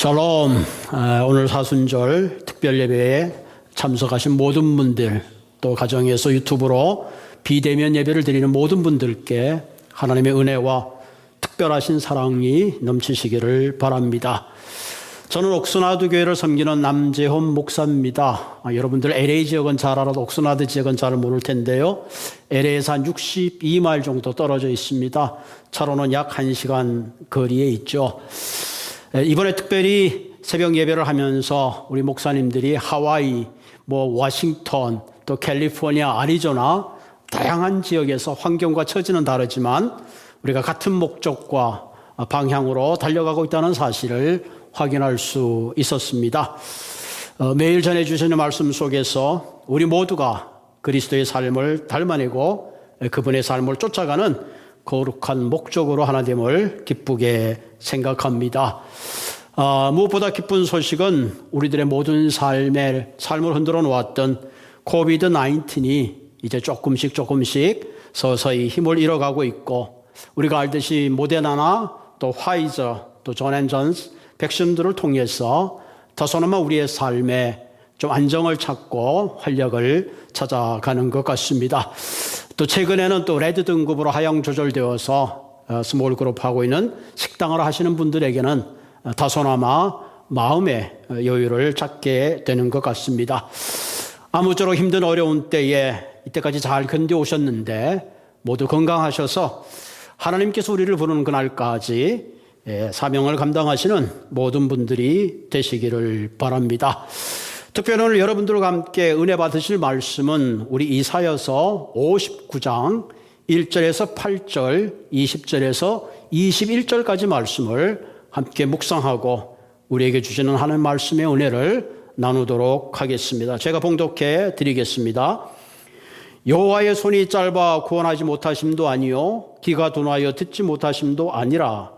샬롬. 오늘 사순절 특별예배에 참석하신 모든 분들, 또 가정에서 유튜브로 비대면 예배를 드리는 모든 분들께 하나님의 은혜와 특별하신 사랑이 넘치시기를 바랍니다. 저는 옥스나드 교회를 섬기는 남재헌 목사입니다. 여러분들 LA 지역은 잘 알아도 옥스나드 지역은 잘 모를 텐데요. LA에서 한 62마일 정도 떨어져 있습니다. 차로는 약 1시간 거리에 있죠. 이번에 특별히 새벽 예배를 하면서 우리 목사님들이 하와이, 워싱턴, 또 캘리포니아, 아리조나 다양한 지역에서 환경과 처지는 다르지만 우리가 같은 목적과 방향으로 달려가고 있다는 사실을 확인할 수 있었습니다. 매일 전해주시는 말씀 속에서 우리 모두가 그리스도의 삶을 닮아내고 그분의 삶을 쫓아가는 거룩한 목적으로 하나 됨을 기쁘게 생각합니다. 무엇보다 기쁜 소식은 우리들의 모든 삶을 흔들어 놓았던 코비드-19이 이제 조금씩 서서히 힘을 잃어가고 있고, 우리가 알듯이 모데나나 또 화이저 또 존앤존스 백신들을 통해서 다소나마 우리의 삶에 좀 안정을 찾고 활력을 찾아가는 것 같습니다. 또 최근에는 또 레드 등급으로 하향 조절되어서 스몰 그룹하고 있는 식당을 하시는 분들에게는 다소나마 마음의 여유를 찾게 되는 것 같습니다. 아무쪼록 힘든 어려운 때에 이때까지 잘 견뎌오셨는데 모두 건강하셔서 하나님께서 우리를 부르는 그날까지 사명을 감당하시는 모든 분들이 되시기를 바랍니다. 특별히 오늘 여러분들과 함께 은혜 받으실 말씀은 우리 이사야서 59장 1절에서 8절, 20절에서 21절까지 말씀을 함께 묵상하고 우리에게 주시는 하나님 말씀의 은혜를 나누도록 하겠습니다. 제가 봉독해 드리겠습니다. 여호와의 손이 짧아 구원하지 못하심도 아니요 귀가 둔하여 듣지 못하심도 아니라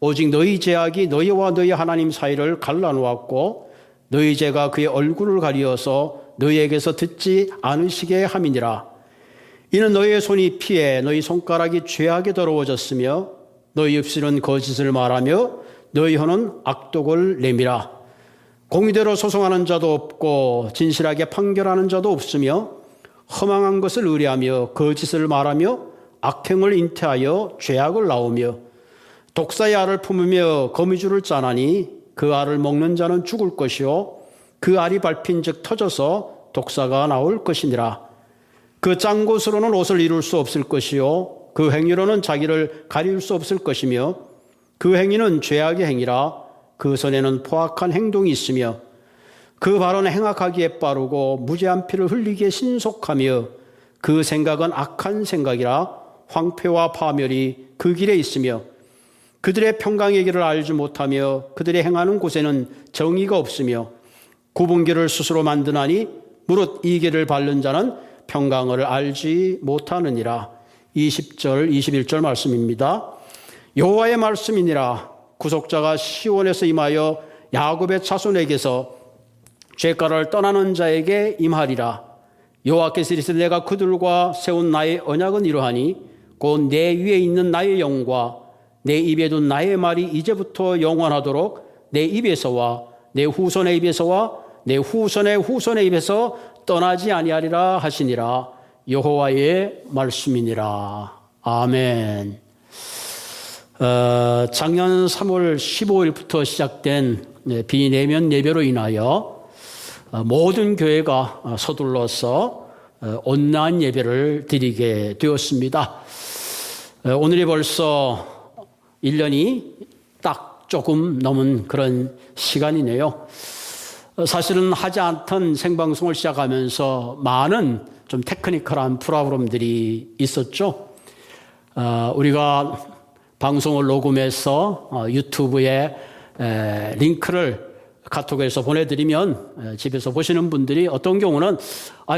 오직 너희 죄악이 너희와 너희 하나님 사이를 갈라놓았고 너희 죄가 그의 얼굴을 가리어서 너희에게서 듣지 않으시게 함이니라. 이는 너희의 손이 피해 너희 손가락이 죄악에 더러워졌으며 너희 입술은 거짓을 말하며 너희 혀는 악독을 내밀어. 공의대로 소송하는 자도 없고 진실하게 판결하는 자도 없으며 허망한 것을 의뢰하며 거짓을 말하며 악행을 잉태하여 죄악을 낳으며 독사의 알을 품으며 거미줄을 짜나니 그 알을 먹는 자는 죽을 것이요 그 알이 밟힌 즉 터져서 독사가 나올 것이니라. 그 짠 곳으로는 옷을 이룰 수 없을 것이요 그 행위로는 자기를 가릴 수 없을 것이며 그 행위는 죄악의 행위라. 그 손에는 포악한 행동이 있으며 그 발언은 행악하기에 빠르고 무죄한 피를 흘리기에 신속하며 그 생각은 악한 생각이라. 황폐와 파멸이 그 길에 있으며 그들의 평강의 길을 알지 못하며 그들의 행하는 곳에는 정의가 없으며 굽은 길을 스스로 만드나니 무릇 이 길을 밟는 자는 평강을 알지 못하느니라. 20절 21절 말씀입니다. 여호와의 말씀이니라. 구속자가 시온에서 임하여 야곱의 자손에게서 죄가를 떠나는 자에게 임하리라. 여호와께서 이르시되 내가 그들과 세운 나의 언약은 이러하니 곧 내 위에 있는 나의 영과 내 입에 둔 나의 말이 이제부터 영원하도록 내 입에서와 내 후손의 입에서와 내 후손의 후손의 입에서 떠나지 아니하리라 하시니라. 여호와의 말씀이니라. 아멘. 작년 3월 15일부터 시작된 비내면 예배로 인하여 모든 교회가 서둘러서 온라인 예배를 드리게 되었습니다. 오늘이 벌써 1년이 딱 조금 넘은 그런 시간이네요. 사실은 하지 않던 생방송을 시작하면서 많은 좀 테크니컬한 프로그램들이 있었죠. 우리가 방송을 녹음해서 유튜브에 링크를 카톡에서 보내드리면 집에서 보시는 분들이 어떤 경우는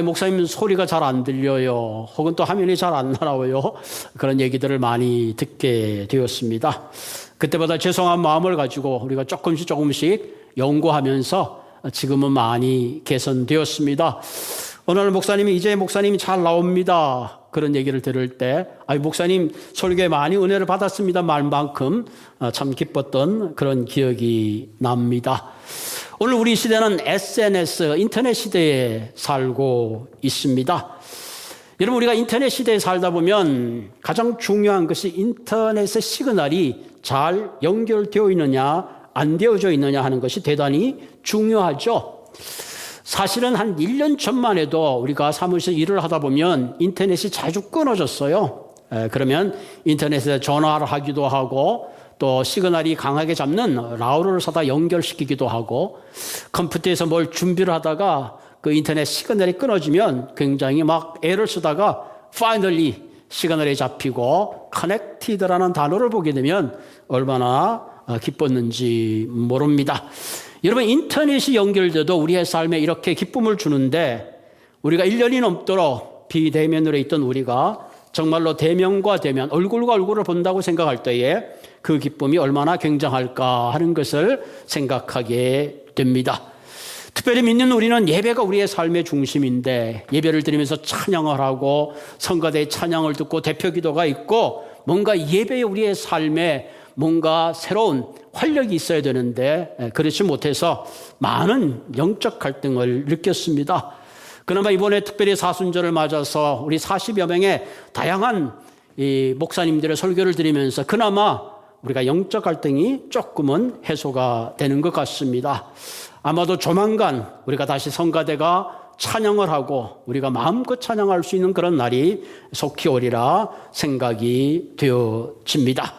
목사님 소리가 잘 안 들려요. 혹은 또 화면이 잘 안 나와요. 그런 얘기들을 많이 듣게 되었습니다. 그때마다 죄송한 마음을 가지고 우리가 조금씩 연구하면서 지금은 많이 개선되었습니다. 오늘 목사님이 이제 목사님이 잘 나옵니다. 그런 얘기를 들을 때, 목사님 설교에 많이 은혜를 받았습니다. 말만큼 참 기뻤던 그런 기억이 납니다. 오늘 우리 시대는 SNS, 인터넷 시대에 살고 있습니다. 여러분, 우리가 인터넷 시대에 살다 보면 가장 중요한 것이 인터넷의 시그널이 잘 연결되어 있느냐, 안 되어져 있느냐 하는 것이 대단히 중요하죠. 사실은 한 1년 전만 해도 우리가 사무실에서 일을 하다 보면 인터넷이 자주 끊어졌어요. 그러면 인터넷에 전화를 하기도 하고 또 시그널이 강하게 잡는 라우터를 사다 연결시키기도 하고 컴퓨터에서 뭘 준비를 하다가 그 인터넷 시그널이 끊어지면 굉장히 막 애를 쓰다가 finally 시그널이 잡히고 connected라는 단어를 보게 되면 얼마나 기뻤는지 모릅니다. 여러분, 인터넷이 연결돼도 우리의 삶에 이렇게 기쁨을 주는데 우리가 1년이 넘도록 비대면으로 있던 우리가 정말로 대면과 대면, 얼굴과 얼굴을 본다고 생각할 때에 그 기쁨이 얼마나 굉장할까 하는 것을 생각하게 됩니다. 특별히 믿는 우리는 예배가 우리의 삶의 중심인데 예배를 드리면서 찬양을 하고 성가대의 찬양을 듣고 대표기도가 있고 뭔가 예배에 우리의 삶에 뭔가 새로운 활력이 있어야 되는데 그렇지 못해서 많은 영적 갈등을 느꼈습니다. 그나마 이번에 특별히 사순절을 맞아서 우리 40여 명의 다양한 이 목사님들의 설교를 드리면서 그나마 우리가 영적 갈등이 조금은 해소가 되는 것 같습니다. 아마도 조만간 우리가 다시 성가대가 찬양을 하고 우리가 마음껏 찬양할 수 있는 그런 날이 속히 오리라 생각이 되어집니다.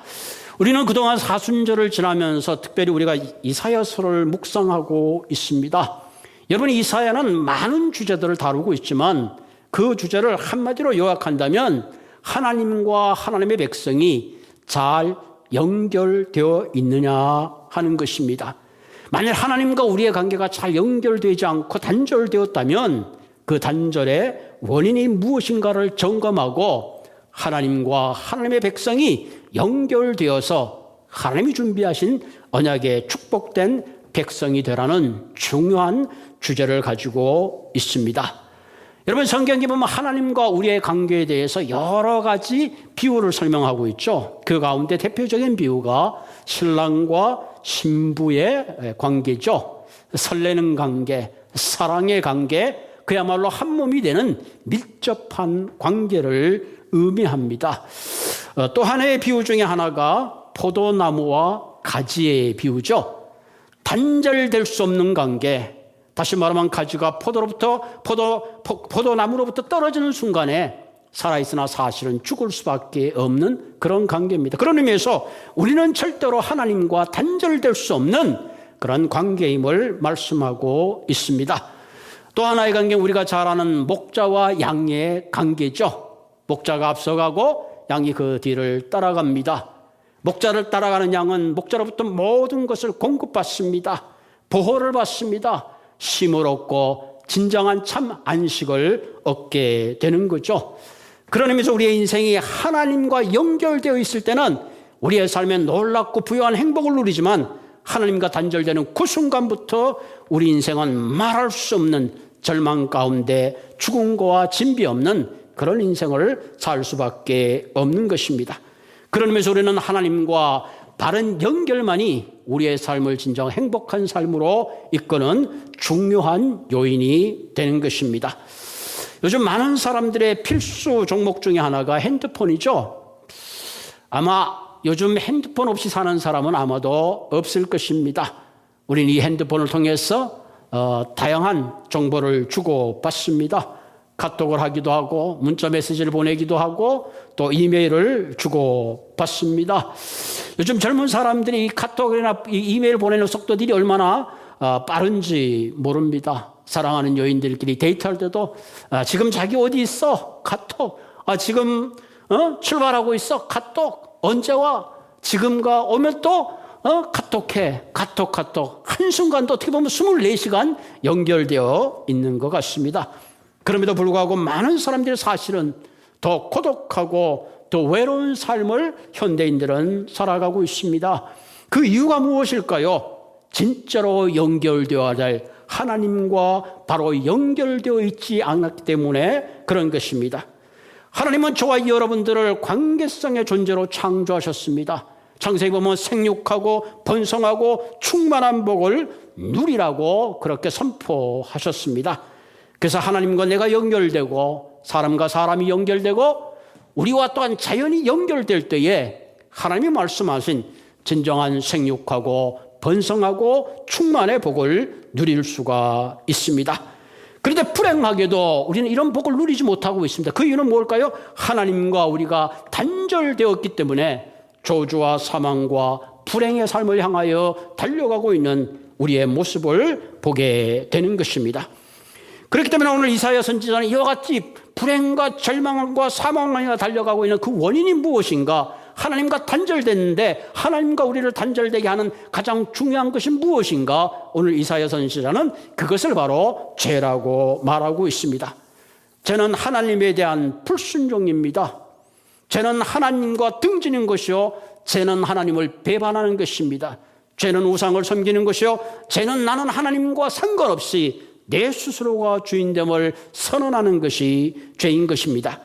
우리는 그동안 사순절을 지나면서 특별히 우리가 이사야서를 묵상하고 있습니다. 여러분, 이사야는 많은 주제들을 다루고 있지만 그 주제를 한마디로 요약한다면 하나님과 하나님의 백성이 잘 연결되어 있느냐 하는 것입니다. 만약 하나님과 우리의 관계가 잘 연결되지 않고 단절되었다면 그 단절의 원인이 무엇인가를 점검하고 하나님과 하나님의 백성이 연결되어서 하나님이 준비하신 언약의 축복된 백성이 되라는 중요한 주제를 가지고 있습니다. 여러분, 성경에 보면 하나님과 우리의 관계에 대해서 여러 가지 비유를 설명하고 있죠. 그 가운데 대표적인 비유가 신랑과 신부의 관계죠. 설레는 관계, 사랑의 관계, 그야말로 한 몸이 되는 밀접한 관계를 의미합니다. 또 하나의 비유 중에 하나가 포도나무와 가지의 비유죠. 단절될 수 없는 관계, 다시 말하면 가지가 포도나무로부터 떨어지는 순간에 살아있으나 사실은 죽을 수밖에 없는 그런 관계입니다. 그런 의미에서 우리는 절대로 하나님과 단절될 수 없는 그런 관계임을 말씀하고 있습니다. 또 하나의 관계는 우리가 잘 아는 목자와 양의 관계죠. 목자가 앞서가고 양이 그 뒤를 따라갑니다. 목자를 따라가는 양은 목자로부터 모든 것을 공급받습니다. 보호를 받습니다. 쉼을 얻고 진정한 참 안식을 얻게 되는 거죠. 그런 의미에서 우리의 인생이 하나님과 연결되어 있을 때는 우리의 삶에 놀랍고 부유한 행복을 누리지만 하나님과 단절되는 그 순간부터 우리 인생은 말할 수 없는 절망 가운데 죽음과 진비 없는 그런 인생을 살 수밖에 없는 것입니다. 그런 의미에서 우리는 하나님과 바른 연결만이 우리의 삶을 진정 행복한 삶으로 이끄는 중요한 요인이 되는 것입니다. 요즘 많은 사람들의 필수 종목 중에 하나가 핸드폰이죠. 아마 요즘 핸드폰 없이 사는 사람은 아마도 없을 것입니다. 우리는 이 핸드폰을 통해서 다양한 정보를 주고받습니다. 카톡을 하기도 하고 문자 메시지를 보내기도 하고 또 이메일을 주고받습니다. 요즘 젊은 사람들이 이 카톡이나 이메일 보내는 속도들이 얼마나 빠른지 모릅니다. 사랑하는 여인들끼리 데이트할 때도 지금 자기 어디 있어? 카톡. 지금 출발하고 있어? 카톡. 언제 와? 지금가 오면 또 카톡해. 카톡. 한순간도 어떻게 보면 24시간 연결되어 있는 것 같습니다. 그럼에도 불구하고 많은 사람들이 사실은 더 고독하고 더 외로운 삶을 현대인들은 살아가고 있습니다. 그 이유가 무엇일까요? 진짜로 연결되어야 될 하나님과 바로 연결되어 있지 않았기 때문에 그런 것입니다. 하나님은 저와 여러분들을 관계성의 존재로 창조하셨습니다. 창세기 보면 생육하고 번성하고 충만한 복을 누리라고 그렇게 선포하셨습니다. 그래서 하나님과 내가 연결되고 사람과 사람이 연결되고 우리와 또한 자연이 연결될 때에 하나님이 말씀하신 진정한 생육하고 번성하고 충만의 복을 누릴 수가 있습니다. 그런데 불행하게도 우리는 이런 복을 누리지 못하고 있습니다. 그 이유는 뭘까요? 하나님과 우리가 단절되었기 때문에 저주와 사망과 불행의 삶을 향하여 달려가고 있는 우리의 모습을 보게 되는 것입니다. 그렇기 때문에 오늘 이사야 선지자는 이와 같이 불행과 절망과 사망을 달려가고 있는 그 원인이 무엇인가? 하나님과 단절됐는데 하나님과 우리를 단절되게 하는 가장 중요한 것이 무엇인가? 오늘 이사야 선지자는 그것을 바로 죄라고 말하고 있습니다. 죄는 하나님에 대한 불순종입니다. 죄는 하나님과 등지는 것이요, 죄는 하나님을 배반하는 것입니다. 죄는 우상을 섬기는 것이요, 죄는 나는 하나님과 상관없이 내 스스로가 주인됨을 선언하는 것이 죄인 것입니다.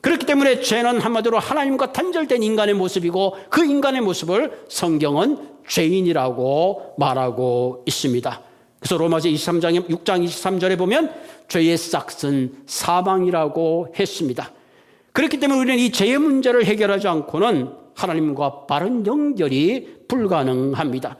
그렇기 때문에 죄는 한마디로 하나님과 단절된 인간의 모습이고 그 인간의 모습을 성경은 죄인이라고 말하고 있습니다. 그래서 로마서 23장 6장 23절에 보면 죄의 싹은 사망이라고 했습니다. 그렇기 때문에 우리는 이 죄의 문제를 해결하지 않고는 하나님과 바른 연결이 불가능합니다.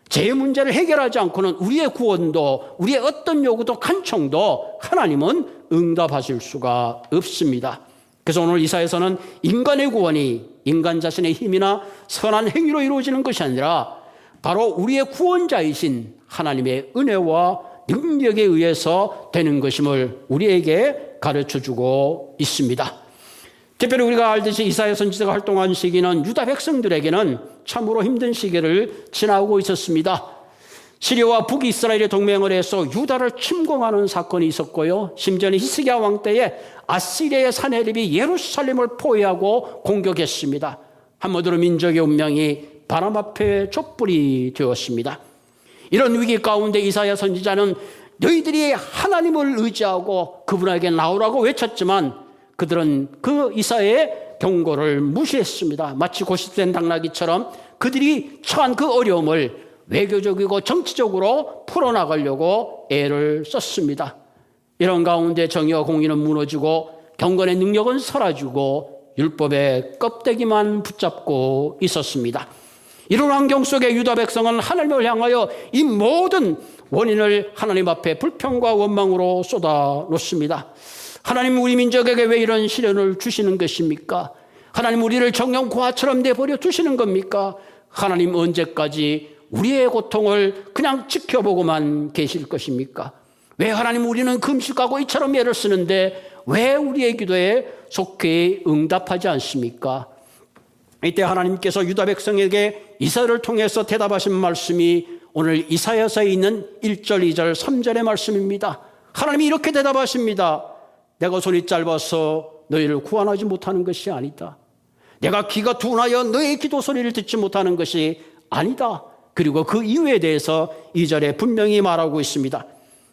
죄의 문제를 해결하지 않고는 우리의 구원도 우리의 어떤 요구도 간청도 하나님은 응답하실 수가 없습니다. 그래서 오늘 이사에서는 인간의 구원이 인간 자신의 힘이나 선한 행위로 이루어지는 것이 아니라 바로 우리의 구원자이신 하나님의 은혜와 능력에 의해서 되는 것임을 우리에게 가르쳐주고 있습니다. 특별히 우리가 알듯이 이사야 선지자가 활동한 시기는 유다 백성들에게는 참으로 힘든 시기를 지나고 있었습니다. 시리아와 북이스라엘의 동맹을 해서 유다를 침공하는 사건이 있었고요. 심지어는 히스기야 왕 때에 아시리아의 산헤립이 예루살렘을 포위하고 공격했습니다. 한마디로 민족의 운명이 바람 앞에 촛불이 되었습니다. 이런 위기 가운데 이사야 선지자는 너희들이 하나님을 의지하고 그분에게 나오라고 외쳤지만 그들은 그 이사야의 경고를 무시했습니다. 마치 고집된 당나귀처럼 그들이 처한 그 어려움을 외교적이고 정치적으로 풀어나가려고 애를 썼습니다. 이런 가운데 정의와 공의는 무너지고 경건의 능력은 사라지고 율법의 껍데기만 붙잡고 있었습니다. 이런 환경 속에 유다 백성은 하나님을 향하여 이 모든 원인을 하나님 앞에 불평과 원망으로 쏟아놓습니다. 하나님, 우리 민족에게 왜 이런 시련을 주시는 것입니까? 하나님, 우리를 정령 고아처럼 내버려 두시는 겁니까? 하나님, 언제까지 우리의 고통을 그냥 지켜보고만 계실 것입니까? 왜 하나님, 우리는 금식하고 이처럼 애를 쓰는데 왜 우리의 기도에 속히 응답하지 않습니까? 이때 하나님께서 유다 백성에게 이사야를 통해서 대답하신 말씀이 오늘 이사야서에 있는 1절, 2절, 3절의 말씀입니다. 하나님이 이렇게 대답하십니다. 내가 손이 짧아서 너희를 구원하지 못하는 것이 아니다. 내가 귀가 둔하여 너의 기도 소리를 듣지 못하는 것이 아니다. 그리고 그 이유에 대해서 2절에 분명히 말하고 있습니다.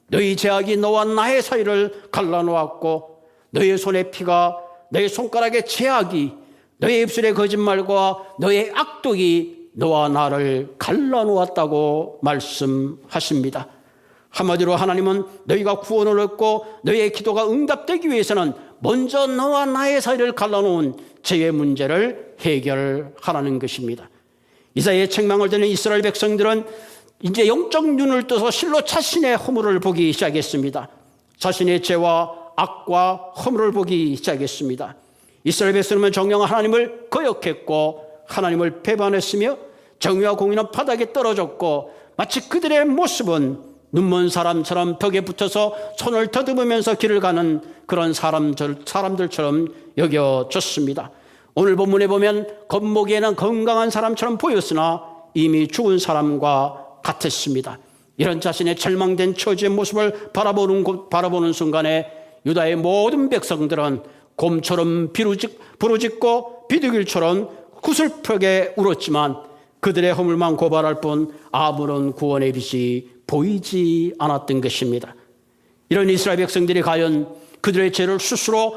너희 죄악이 너와 나의 사이를 갈라놓았고 너의 손의 피가 너의 손가락의 죄악이 너의 입술의 거짓말과 너의 악독이 너와 나를 갈라놓았다고 말씀하십니다. 한마디로 하나님은 너희가 구원을 얻고 너희의 기도가 응답되기 위해서는 먼저 너와 나의 사이를 갈라놓은 죄의 문제를 해결하라는 것입니다. 이사야의 책망을 듣는 이스라엘 백성들은 이제 영적 눈을 떠서 실로 자신의 허물을 보기 시작했습니다. 자신의 죄와 악과 허물을 보기 시작했습니다. 이스라엘 백성은 정령 하나님을 거역했고 하나님을 배반했으며 정의와 공의는 바닥에 떨어졌고 마치 그들의 모습은 눈먼 사람처럼 벽에 붙어서 손을 더듬으면서 길을 가는 그런 사람들처럼 여겨졌습니다. 오늘 본문에 보면 겉보기에는 건강한 사람처럼 보였으나 이미 죽은 사람과 같았습니다. 이런 자신의 절망된 처지의 모습을 바라보는 순간에 유다의 모든 백성들은 곰처럼 부르짖고 비둘기처럼 구슬프게 울었지만 그들의 허물만 고발할 뿐 아무런 구원의 빛이 보이지 않았던 것입니다. 이런 이스라엘 백성들이 과연 그들의 죄를 스스로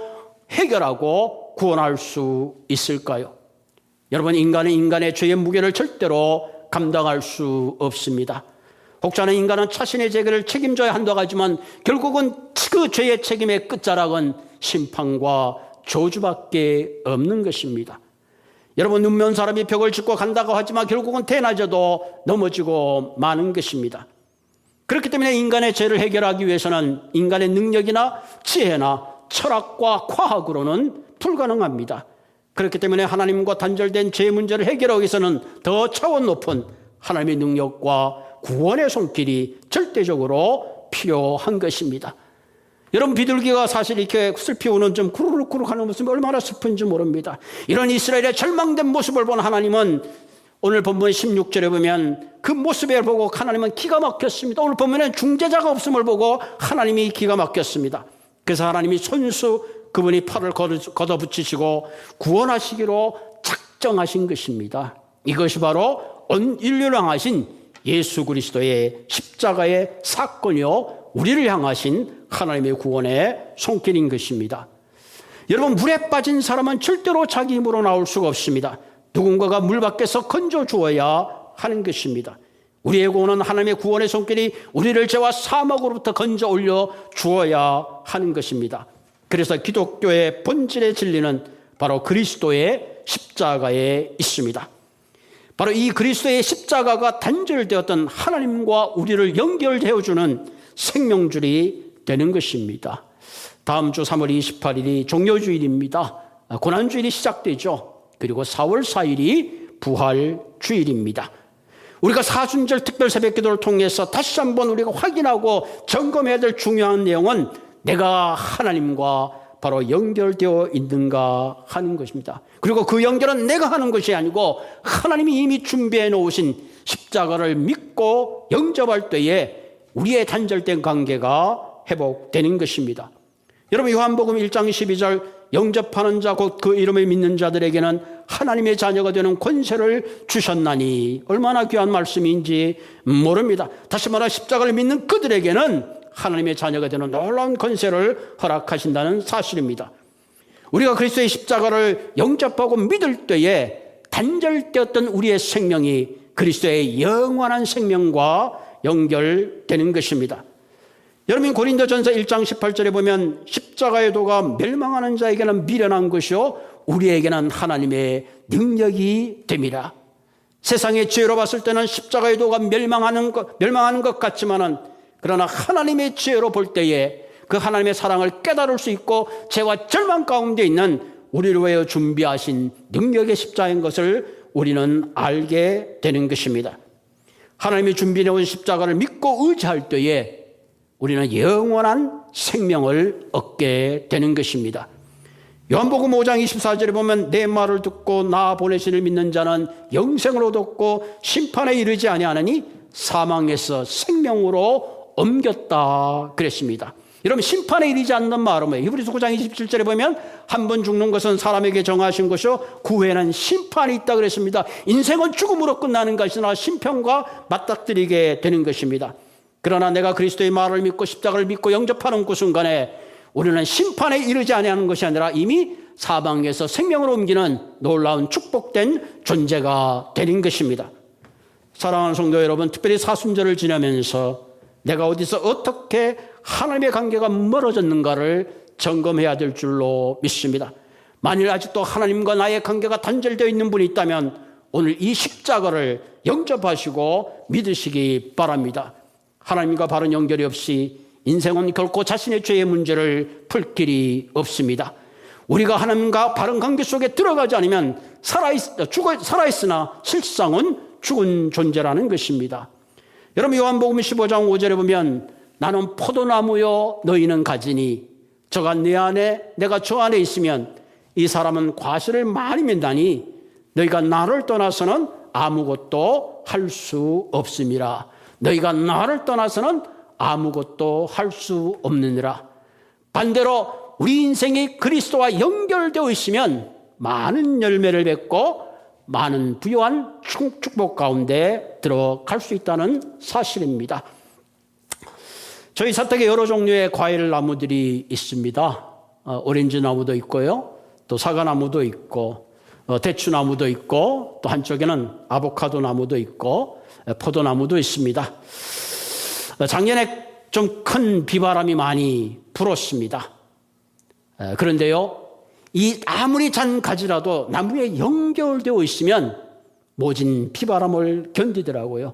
해결하고 구원할 수 있을까요? 여러분, 인간은 인간의 죄의 무게를 절대로 감당할 수 없습니다. 혹자는 인간은 자신의 죄를 책임져야 한다고 하지만 결국은 그 죄의 책임의 끝자락은 심판과 저주밖에 없는 것입니다. 여러분, 눈먼 사람이 벽을 짚고 간다고 하지만 결국은 대낮에도 넘어지고 마는 것입니다. 그렇기 때문에 인간의 죄를 해결하기 위해서는 인간의 능력이나 지혜나 철학과 과학으로는 불가능합니다. 그렇기 때문에 하나님과 단절된 죄 문제를 해결하기 위해서는 더 차원 높은 하나님의 능력과 구원의 손길이 절대적으로 필요한 것입니다. 여러분, 비둘기가 사실 이렇게 슬피 우는 좀 구르륵구르륵 하는 모습이 얼마나 슬픈지 모릅니다. 이런 이스라엘의 절망된 모습을 본 하나님은 오늘 본문 16절에 보면 그 모습을 보고 하나님은 기가 막혔습니다. 오늘 본문엔 중재자가 없음을 보고 하나님이 기가 막혔습니다. 그래서 하나님이 손수 그분이 팔을 걷어붙이시고 구원하시기로 작정하신 것입니다. 이것이 바로 온 인류를 향하신 예수 그리스도의 십자가의 사건이요, 우리를 향하신 하나님의 구원의 손길인 것입니다. 여러분, 물에 빠진 사람은 절대로 자기 힘으로 나올 수가 없습니다. 누군가가 물 밖에서 건져 주어야 하는 것입니다. 우리의 구원은 하나님의 구원의 손길이 우리를 죄와 사막으로부터 건져 올려 주어야 하는 것입니다. 그래서 기독교의 본질의 진리는 바로 그리스도의 십자가에 있습니다. 바로 이 그리스도의 십자가가 단절되었던 하나님과 우리를 연결되어주는 생명줄이 되는 것입니다. 다음 주 3월 28일이 종료주일입니다. 고난주일이 시작되죠. 그리고 4월 4일이 부활주일입니다. 우리가 사순절 특별 새벽기도를 통해서 다시 한번 우리가 확인하고 점검해야 될 중요한 내용은 내가 하나님과 바로 연결되어 있는가 하는 것입니다. 그리고 그 연결은 내가 하는 것이 아니고 하나님이 이미 준비해 놓으신 십자가를 믿고 영접할 때에 우리의 단절된 관계가 회복되는 것입니다. 여러분, 요한복음 1장 12절 영접하는 자 곧 그 이름을 믿는 자들에게는 하나님의 자녀가 되는 권세를 주셨나니, 얼마나 귀한 말씀인지 모릅니다. 다시 말해 십자가를 믿는 그들에게는 하나님의 자녀가 되는 놀라운 권세를 허락하신다는 사실입니다. 우리가 그리스도의 십자가를 영접하고 믿을 때에 단절되었던 우리의 생명이 그리스도의 영원한 생명과 연결되는 것입니다. 여러분, 고린도전서 1장 18절에 보면 십자가의 도가 멸망하는 자에게는 미련한 것이요 우리에게는 하나님의 능력이 됨이라. 세상의 죄로 봤을 때는 십자가의 도가 멸망하는 것 같지만은, 그러나 하나님의 죄로 볼 때에 그 하나님의 사랑을 깨달을 수 있고 죄와 절망 가운데 있는 우리를 위하여 준비하신 능력의 십자가인 것을 우리는 알게 되는 것입니다. 하나님이 준비해 온 십자가를 믿고 의지할 때에 우리는 영원한 생명을 얻게 되는 것입니다. 요한복음 5장 24절에 보면 내 말을 듣고 나 보내시를 믿는 자는 영생을 얻었고 심판에 이르지 아니하느니 사망에서 생명으로 옮겼다 그랬습니다. 여러분, 심판에 이르지 않는 말은 뭐예요? 히브리서 9장 27절에 보면 한 번 죽는 것은 사람에게 정하신 것이요 그 후에는 심판이 있다 그랬습니다. 인생은 죽음으로 끝나는 것이나 심판과 맞닥뜨리게 되는 것입니다. 그러나 내가 그리스도의 말을 믿고 십자가를 믿고 영접하는 그 순간에 우리는 심판에 이르지 아니하는 것이 아니라 이미 사망에서 생명으로 옮기는 놀라운 축복된 존재가 되는 것입니다. 사랑하는 성도 여러분, 특별히 사순절을 지나면서 내가 어디서 어떻게 하나님의 관계가 멀어졌는가를 점검해야 될 줄로 믿습니다. 만일 아직도 하나님과 나의 관계가 단절되어 있는 분이 있다면 오늘 이 십자가를 영접하시고 믿으시기 바랍니다. 하나님과 바른 연결이 없이 인생은 결코 자신의 죄의 문제를 풀 길이 없습니다. 우리가 하나님과 바른 관계 속에 들어가지 않으면 살아있으나 실상은 죽은 존재라는 것입니다. 여러분, 요한복음 15장 5절에 보면 나는 포도나무요 너희는 가지니 저가 내 안에 내가 저 안에 있으면 이 사람은 과실을 많이 맺나니 너희가 나를 떠나서는 아무것도 할 수 없음이라. 너희가 나를 떠나서는 아무것도 할 수 없느니라. 반대로 우리 인생이 그리스도와 연결되어 있으면 많은 열매를 맺고 많은 부유한 축복 가운데 들어갈 수 있다는 사실입니다. 저희 사택에 여러 종류의 과일 나무들이 있습니다. 오렌지 나무도 있고요. 또 사과나무도 있고 대추나무도 있고 또 한쪽에는 아보카도 나무도 있고 포도나무도 있습니다. 작년에 좀 큰 비바람이 많이 불었습니다. 그런데요, 이 아무리 잔 가지라도 나무에 연결되어 있으면 모진 비바람을 견디더라고요.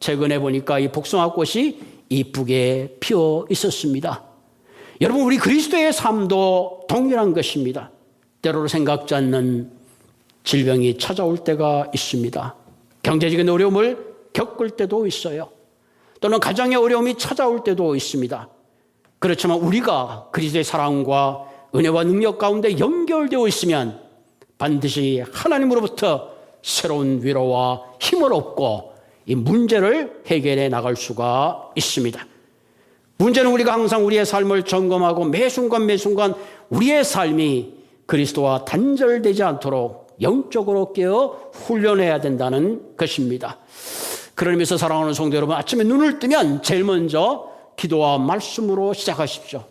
최근에 보니까 이 복숭아꽃이 이쁘게 피어 있었습니다. 여러분, 우리 그리스도의 삶도 동일한 것입니다. 때로는 생각지 않는 질병이 찾아올 때가 있습니다. 경제적인 어려움을 겪을 때도 있어요. 또는 가정의 어려움이 찾아올 때도 있습니다. 그렇지만 우리가 그리스도의 사랑과 은혜와 능력 가운데 연결되어 있으면 반드시 하나님으로부터 새로운 위로와 힘을 얻고 이 문제를 해결해 나갈 수가 있습니다. 문제는 우리가 항상 우리의 삶을 점검하고 매 순간 우리의 삶이 그리스도와 단절되지 않도록 영적으로 깨어 훈련해야 된다는 것입니다. 그런 의미에서 사랑하는 성도 여러분, 아침에 눈을 뜨면 제일 먼저 기도와 말씀으로 시작하십시오.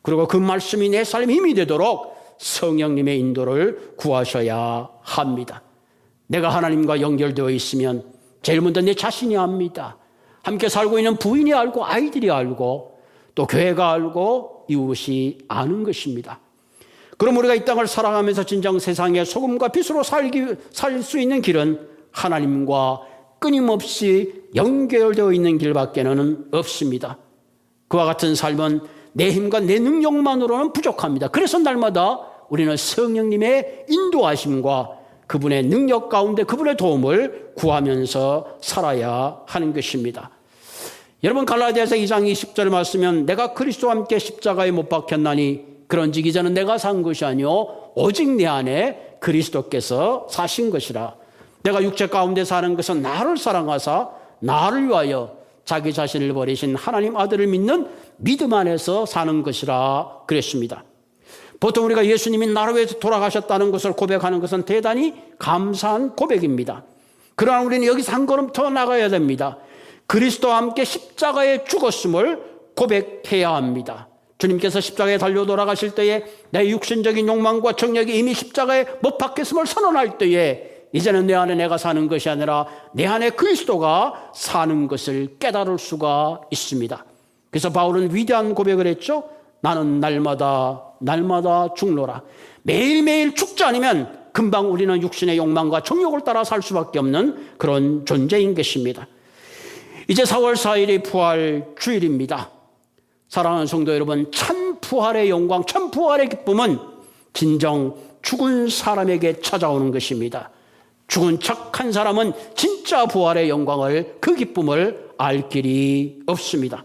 그리고 그 말씀이 내 삶에 힘이 되도록 성령님의 인도를 구하셔야 합니다. 내가 하나님과 연결되어 있으면 제일 먼저 내 자신이 압니다. 함께 살고 있는 부인이 알고 아이들이 알고 또 교회가 알고 이웃이 아는 것입니다. 그럼 우리가 이 땅을 살아가면서 진정 세상의 소금과 빛으로 살 수 있는 길은 하나님과 끊임없이 연결되어 있는 길밖에는 없습니다. 그와 같은 삶은 내 힘과 내 능력만으로는 부족합니다. 그래서 날마다 우리는 성령님의 인도하심과 그분의 능력 가운데 그분의 도움을 구하면서 살아야 하는 것입니다. 여러분, 갈라디아서 2장 20절을 말씀하면 내가 그리스도와 함께 십자가에 못 박혔나니 그런즉 이제는 내가 산 것이 아니요 오직 내 안에 그리스도께서 사신 것이라. 내가 육체 가운데 사는 것은 나를 사랑하사 나를 위하여 자기 자신을 버리신 하나님 아들을 믿는 믿음 안에서 사는 것이라 그랬습니다. 보통 우리가 예수님이 나를 위해서 돌아가셨다는 것을 고백하는 것은 대단히 감사한 고백입니다. 그러나 우리는 여기서 한 걸음 더 나가야 됩니다. 그리스도와 함께 십자가에 죽었음을 고백해야 합니다. 주님께서 십자가에 달려 돌아가실 때에 내 육신적인 욕망과 정력이 이미 십자가에 못 박혔음을 선언할 때에 이제는 내 안에 내가 사는 것이 아니라 내 안에 그리스도가 사는 것을 깨달을 수가 있습니다. 그래서 바울은 위대한 고백을 했죠. 나는 날마다 죽노라. 매일매일 죽지 않으면 금방 우리는 육신의 욕망과 정욕을 따라 살 수밖에 없는 그런 존재인 것입니다. 이제 4월 4일이 부활 주일입니다. 사랑하는 성도 여러분, 참 부활의 영광, 참 부활의 기쁨은 진정 죽은 사람에게 찾아오는 것입니다. 죽은 척한 사람은 진짜 부활의 영광을, 그 기쁨을 알 길이 없습니다.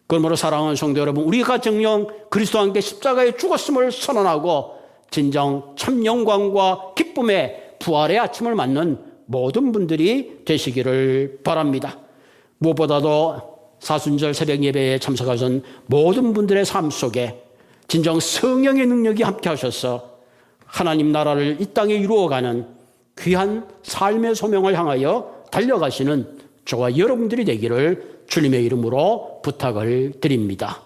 그러므로 사랑하는 성도 여러분, 우리가 정녕 그리스도와 함께 십자가에 죽었음을 선언하고 진정 참 영광과 기쁨의 부활의 아침을 맞는 모든 분들이 되시기를 바랍니다. 무엇보다도 사순절 새벽 예배에 참석하신 모든 분들의 삶 속에 진정 성령의 능력이 함께 하셔서 하나님 나라를 이 땅에 이루어가는 귀한 삶의 소명을 향하여 달려가시는 저와 여러분들이 되기를 주님의 이름으로 부탁을 드립니다.